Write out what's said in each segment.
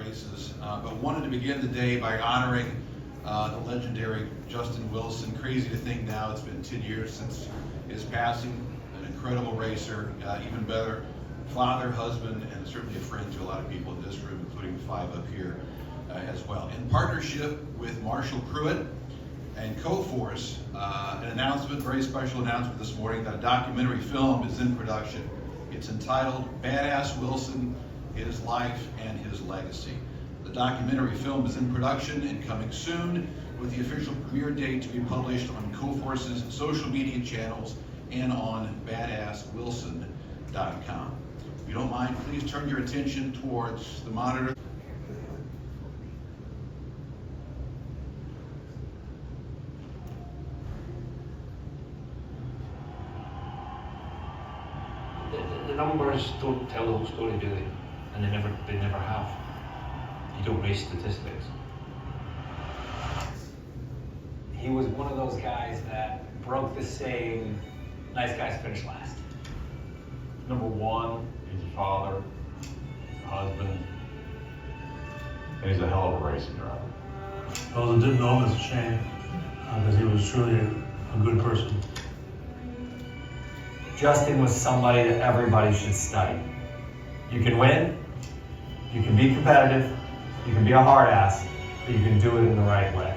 races, but wanted to begin the day by honoring the legendary Justin Wilson. Crazy to think now it's been 10 years since his passing. An incredible racer, even better father, husband, and certainly a friend to a lot of people in this room, including the 5 up here as well. In partnership with Marshall Pruett and Coforce, an announcement, very special announcement this morning, that a documentary film is in production. It's entitled Badass Wilson, His Life and His Legacy. The documentary film is in production and coming soon, with the official premiere date to be published on Coforce's social media channels and on badasswilson.com. If you don't mind, please turn your attention towards the monitor. The numbers don't tell the whole story, do they? And they never have. You don't race statistics. He was one of those guys that broke the saying, nice guys finish last. Number one, he's a father, husband, and he's a hell of a racing driver. Those that didn't know him, it's a shame, because he was truly a good person. Justin was somebody that everybody should study. You can win, you can be competitive, you can be a hard ass, but you can do it in the right way.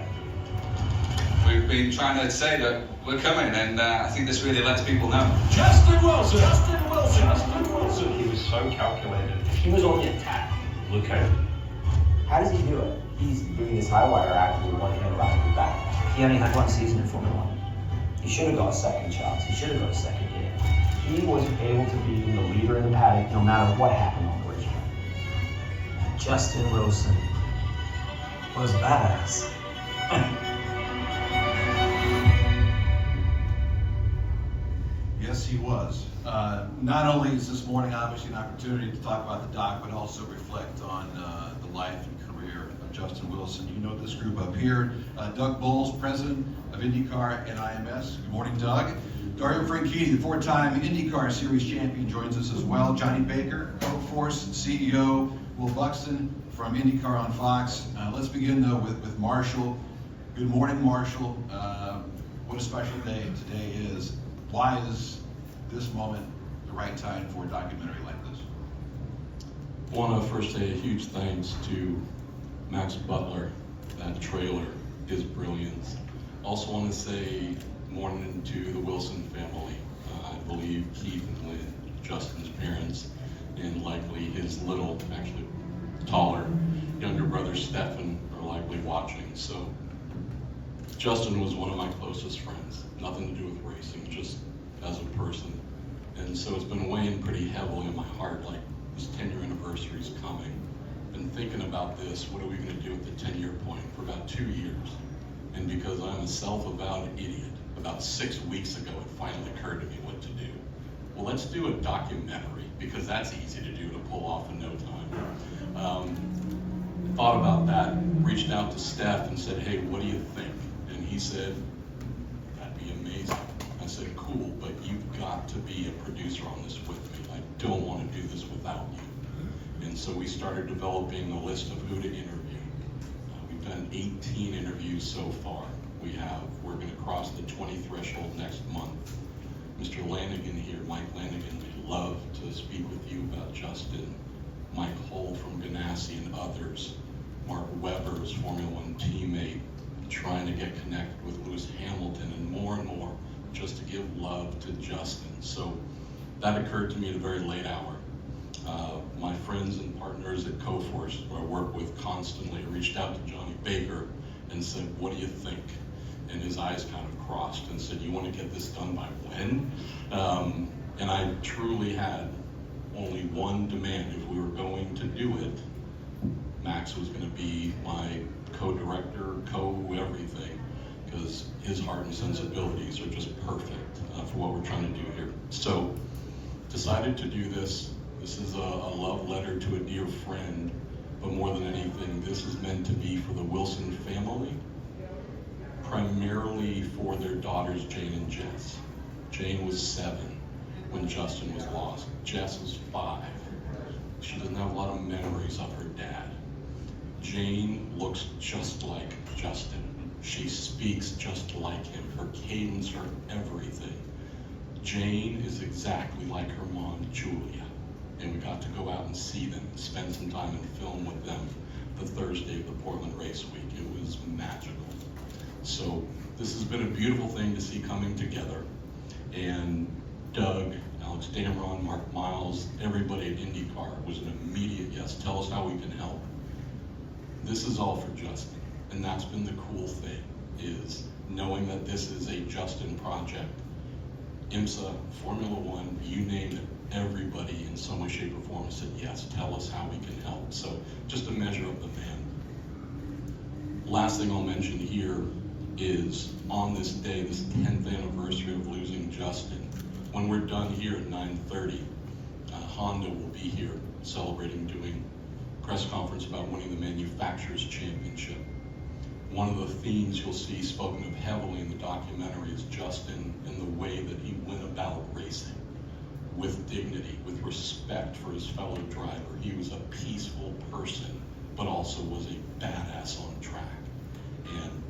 We've been trying to say that we're coming, and I think this really lets people know. Justin Wilson! Justin Wilson! Justin Wilson! He was so calculated. He was on the attack. Look out. How does he do it? He's doing this high wire act with one hand behind his back. He only had one season in Formula 1. He should have got a second chance. He should have got a second year. He was able to be the leader in the paddock no matter what happened on the racetrack. Justin Wilson was badass. Yes, he was. Not only is this morning obviously an opportunity to talk about the doc, but also reflect on the life and career of Justin Wilson. You know this group up here. Doug Bowles, president of IndyCar and IMS. Good morning, Doug. Dario Franchitti, the 4-time IndyCar Series champion, joins us as well. Johnny Baker, Coforce CEO. Will Buxton from IndyCar on Fox. Let's begin though with Marshall. Good morning, Marshall. What a special day today is. Why is this moment the right time for a documentary like this? I want to first say a huge thanks to Max Butler. That trailer is brilliant. Also want to say morning to the Wilson family. I believe Keith and Lynn, Justin's parents, and likely his little, actually taller, younger brother Stefan are likely watching. So Justin was one of my closest friends. Nothing to do with racing, just as a person. And so it's been weighing pretty heavily in my heart, like this 10-year anniversary is coming. Been thinking about this, what are we gonna do at the 10-year point for about 2 years. And because I'm a self-avowed idiot, about 6 weeks ago it finally occurred to me what to do. Well, let's do a documentary, because that's easy to do, to pull off in no time. Thought about that, reached out to Steph and said, hey, what do you think? And he said, that'd be amazing. I said, cool, but you've got to be a producer on this with me. I don't want to do this without you. And so we started developing a list of who to interview. We've done 18 interviews so far. We're going to cross the 20 threshold next month. Mr. Lanigan here, Mike Lanigan, would love to speak with you about Justin. Mike Hull from Ganassi and others. Mark Webber's Formula One teammate, trying to get connected with Lewis Hamilton and more, just to give love to Justin. So that occurred to me at a very late hour. My friends and partners at Coforce, who I work with constantly, reached out to Johnny Baker and said, what do you think? And his eyes kind of crossed and said, you want to get this done by when? And I truly had only one demand. If we were going to do it, Max was going to be my co-director, co-everything, because his heart and sensibilities are just perfect for what we're trying to do here. So, decided to do this. This is a love letter to a dear friend, but more than anything, this is meant to be for the Wilson family, primarily for their daughters, Jane and Jess. Jane was 7 when Justin was lost. Jess was 5. She doesn't have a lot of memories of her dad. Jane looks just like Justin. She speaks just like him. Her cadence, her everything. Jane is exactly like her mom, Julia. And we got to go out and see them, spend some time and film with them the Thursday of the Portland race week. It was magical. So this has been a beautiful thing to see coming together. And Doug, Alex Damron, Mark Miles, everybody at IndyCar was an immediate yes. Tell us how we can help. This is all for Justin. And that's been the cool thing, is knowing that this is a Justin project. IMSA, Formula One, you name it, everybody in some way, shape, or form said, yes, tell us how we can help. So just to measure up the man. Last thing I'll mention here is on this day, this 10th anniversary of losing Justin, when we're done here at 9:30, Honda will be here celebrating, doing press conference about winning the Manufacturers Championship. One of the themes you'll see spoken of heavily in the documentary is Justin and the way that he went about racing with dignity, with respect for his fellow driver. He was a peaceful person, but also was a badass on track. And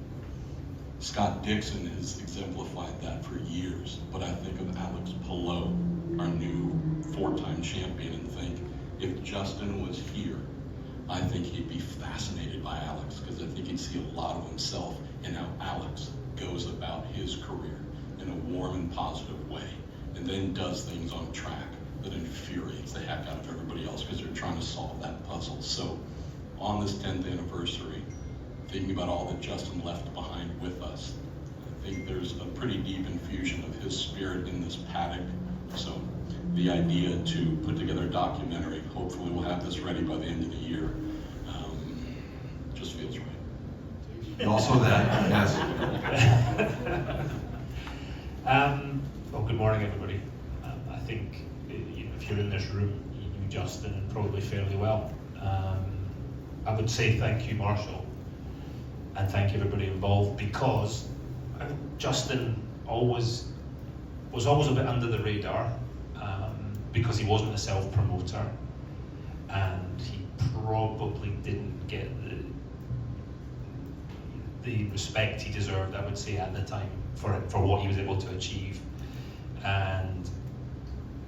Scott Dixon has exemplified that for years, but I think of Alex Palou, our new 4-time champion, and think, if Justin was here, I think he'd be fascinated by Alex, because I think he'd see a lot of himself in how Alex goes about his career in a warm and positive way, and then does things on track that infuriates the heck out of everybody else because they're trying to solve that puzzle. So on this 10th anniversary, thinking about all that Justin left behind with us, I think there's a pretty deep infusion of his spirit in this paddock. So the idea to put together a documentary, hopefully we'll have this ready by the end of the year, just feels right. And also that, yes. Well, good morning, everybody. I think if you're in this room, you knew Justin probably fairly well. I would say thank you, Marshall, and thank everybody involved, because I think Justin was always a bit under the radar, because he wasn't a self-promoter, and he probably didn't get the respect he deserved, I would say, at the time for what he was able to achieve. And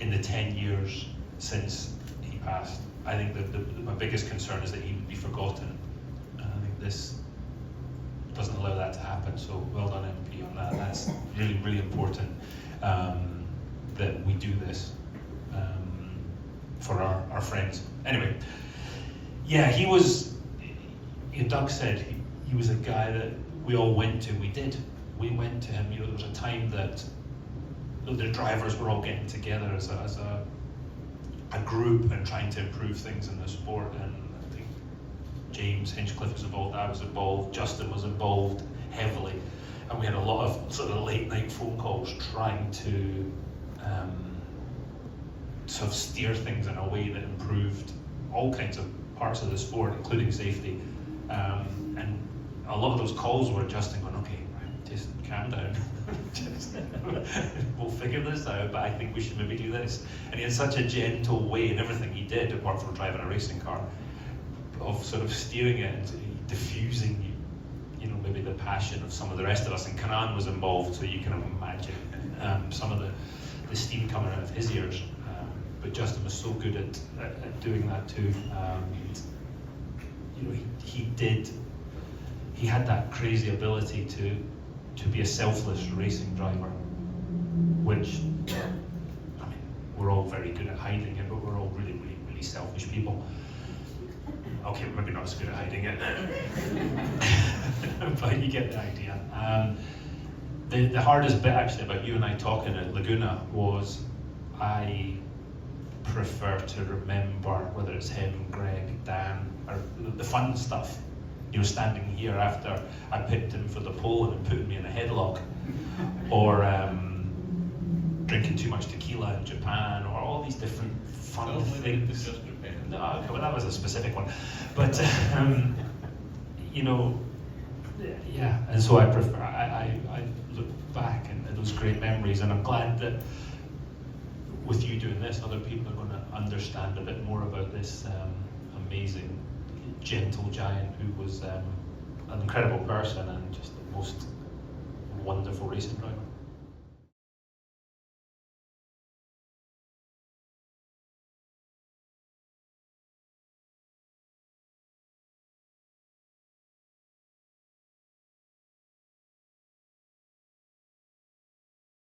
in the 10 years since he passed, I think my biggest concern is that he would be forgotten. And I think this doesn't allow that to happen, so well done, MP, on that. That's really, really important, that we do this for our friends. Anyway, yeah, he was, Doug said, he was a guy that we all went to. We went to him. There was a time that the drivers were all getting together as a group and trying to improve things in the sport, and I think James Hinchcliffe was involved, I was involved, Justin was involved heavily, and we had a lot of sort of late night phone calls trying to sort of steer things in a way that improved all kinds of parts of the sport, including safety. And a lot of those calls were Justin going, okay, right, just calm down. We'll figure this out, but I think we should maybe do this. And he had such a gentle way in everything he did, apart from driving a racing car, of sort of steering it and diffusing, maybe the passion of some of the rest of us. And Kanan was involved, so you can imagine some of the steam coming out of his ears. But Justin was so good at doing that too. He had that crazy ability to be a selfless racing driver, which, we're all very good at hiding it, but we're all really, really, really selfish people. Okay, maybe not as good at hiding it, but you get the idea. The hardest bit actually about you and I talking at Laguna was I prefer to remember, whether it's him, Greg, Dan, or the fun stuff. Standing here after I picked him for the pole and putting me in a headlock, or drinking too much tequila in Japan, or all these different fun things. Just Japan. No, okay, well, that was a specific one, but yeah. And so I prefer. I look back at those great memories, and I'm glad that with you doing this, other people are going to understand a bit more about this amazing gentle giant who was an incredible person and just the most wonderful racing driver.